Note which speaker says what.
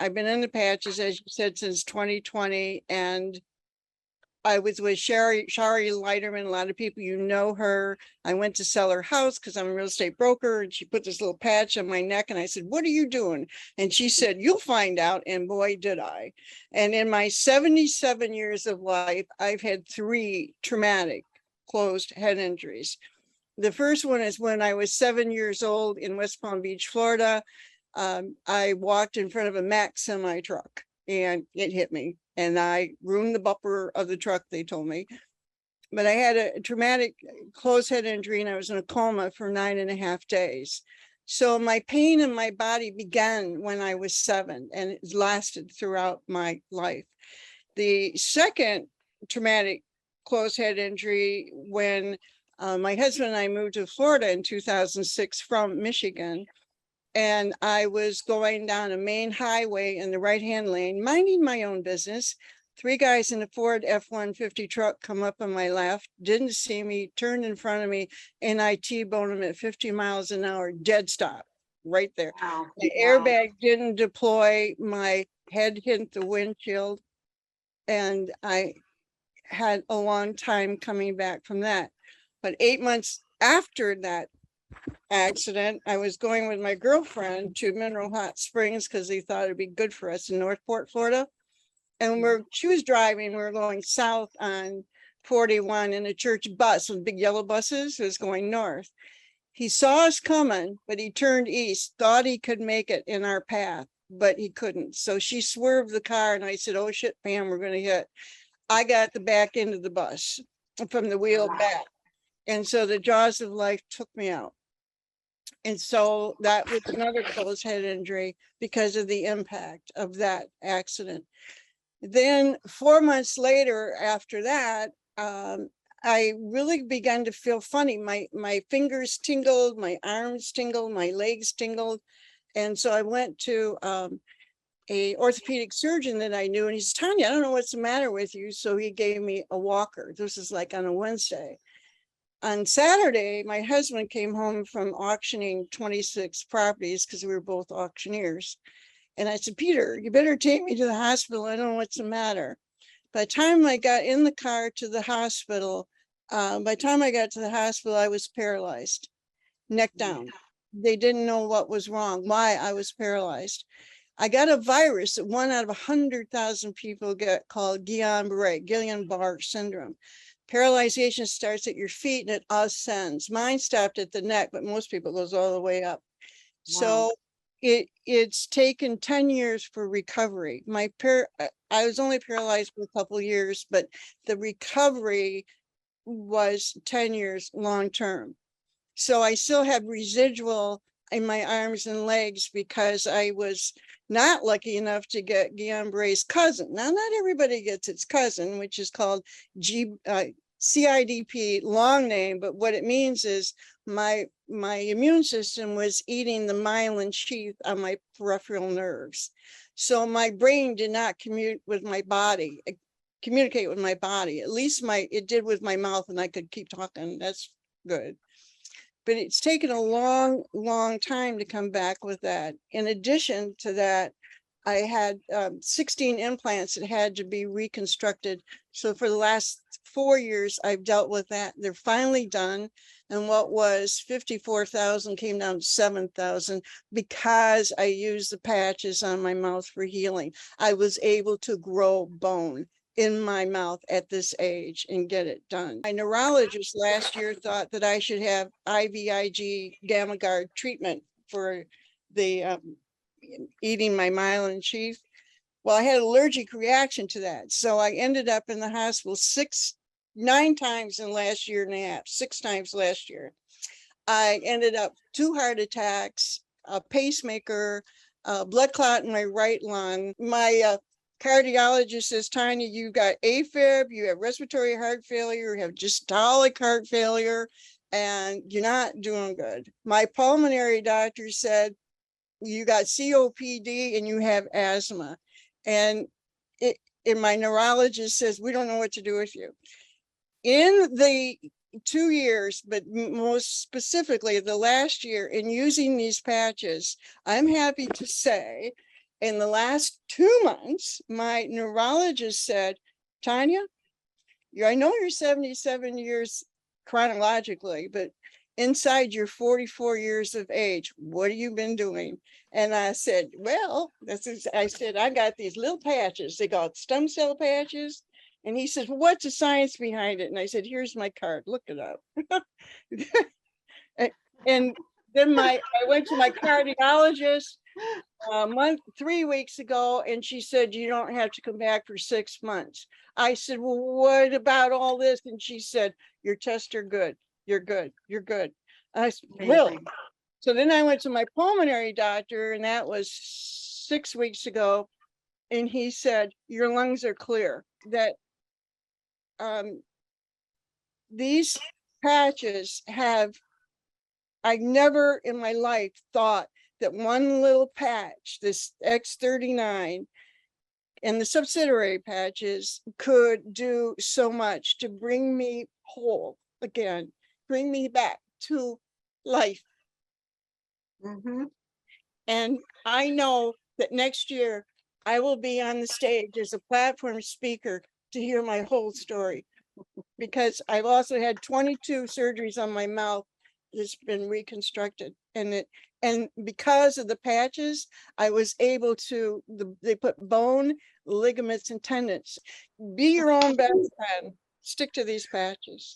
Speaker 1: I've been in the patches, as you said, since 2020, and I was with Shari Leiterman. A lot of people, you know her. I went to sell her house because I'm a real estate broker, and she put this little patch on my neck, and I said, "What are you doing?" And she said, "You'll find out." And boy, did I. And in my 77 years of life, I've had 3 traumatic closed head injuries. The first one is when I was 7 years old in West Palm Beach, Florida. I walked in front of a Mack semi truck and it hit me, and I ruined the bumper of the truck, they told me. But I had a traumatic closed head injury and I was in a coma for 9.5 days. So my pain in my body began when I was 7 and it lasted throughout my life. The second traumatic closed head injury, when my husband and I moved to Florida in 2006 from Michigan, and I was going down a main highway in the right-hand lane, minding my own business. 3 guys in a Ford F-150 truck come up on my left, didn't see me, turned in front of me, and I T-boned them at 50 miles an hour, dead stop, right there. Wow. The airbag didn't deploy, my head hit the windshield, and I had a long time coming back from that. But 8 months after that accident, I was going with my girlfriend to Mineral Hot Springs because they thought it'd be good for us in Northport, Florida. And she was driving, we were going south on 41 in a church bus with big yellow buses. It was going north. He saw us coming, but he turned east, thought he could make it in our path, but he couldn't. So she swerved the car and I said, "Oh shit, Pam, we're going to hit." I got the back end of the bus from the wheel back. And so the jaws of life took me out. And so that was another closed head injury because of the impact of that accident. Then 4 months later, after that, I really began to feel funny. My fingers tingled, my arms tingled, my legs tingled. And so I went to a orthopedic surgeon that I knew, and he said, "Tanya, I don't know what's the matter with you." So he gave me a walker. This is like on a Wednesday. On Saturday, my husband came home from auctioning 26 properties because we were both auctioneers. And I said, "Peter, you better take me to the hospital. I don't know what's the matter." By the time I got in the car to the hospital, I was paralyzed, neck down. They didn't know what was wrong, why I was paralyzed. I got a virus that 1 out of 100,000 people get, called Guillain-Barré syndrome. Paralyzation starts at your feet and it ascends. Mine stopped at the neck, but most people goes all the way up. Wow. So it's taken 10 years for recovery. I was only paralyzed for a couple of years, but the recovery was 10 years long term. So I still have residual in my arms and legs because I was not lucky enough to get Guillain-Barré's cousin. Now, not everybody gets its cousin, which is called CIDP, long name, but what it means is my immune system was eating the myelin sheath on my peripheral nerves. So my brain did not communicate with my body. At least it did with my mouth, and I could keep talking. That's good. But it's taken a long, long time to come back with that. In addition to that, I had 16 implants that had to be reconstructed. So for the last 4 years, I've dealt with that. They're finally done. And what was 54,000 came down to 7,000 because I used the patches on my mouth for healing. I was able to grow bone in my mouth at this age and get it done. My neurologist last year thought that I should have IVIG gamma guard treatment for the eating my myelin sheath. Well, I had an allergic reaction to that. So I ended up in the hospital 9 times in the last year and a half, 6 times last year. I ended up 2 heart attacks, a pacemaker, blood clot in my right lung. My cardiologist says, "Tanya, you got A Fib, you have respiratory heart failure, you have diastolic heart failure, and you're not doing good." My pulmonary doctor said, "You got COPD and you have asthma." And my neurologist says, "We don't know what to do with you." In the 2 years, but most specifically the last year, in using these patches, I'm happy to say, In the last 2 months, my neurologist said, Tanya, I know you're 77 years chronologically, but inside you're 44 years of age. What have you been doing? And I said, well, I said, I got these little patches. They call it stem cell patches. And he said, well, what's the science behind it? And I said, here's my card, look it up. And then I went to my cardiologist 3 weeks ago, and she said, you don't have to come back for 6 months. I said, well, what about all this? And she said, your tests are good. You're good. You're good. I said, really? So then I went to my pulmonary doctor, and that was 6 weeks ago. And he said, your lungs are clear. That these patches I never in my life thought that one little patch, this X39, and the subsidiary patches could do so much to bring me whole again, bring me back to life. And I know that next year I will be on the stage as a platform speaker to hear my whole story, because I've also had 22 surgeries on my mouth that's been reconstructed. And because of the patches, I was able to, they put bone, ligaments, and tendons. Be your own best friend. Stick to these patches.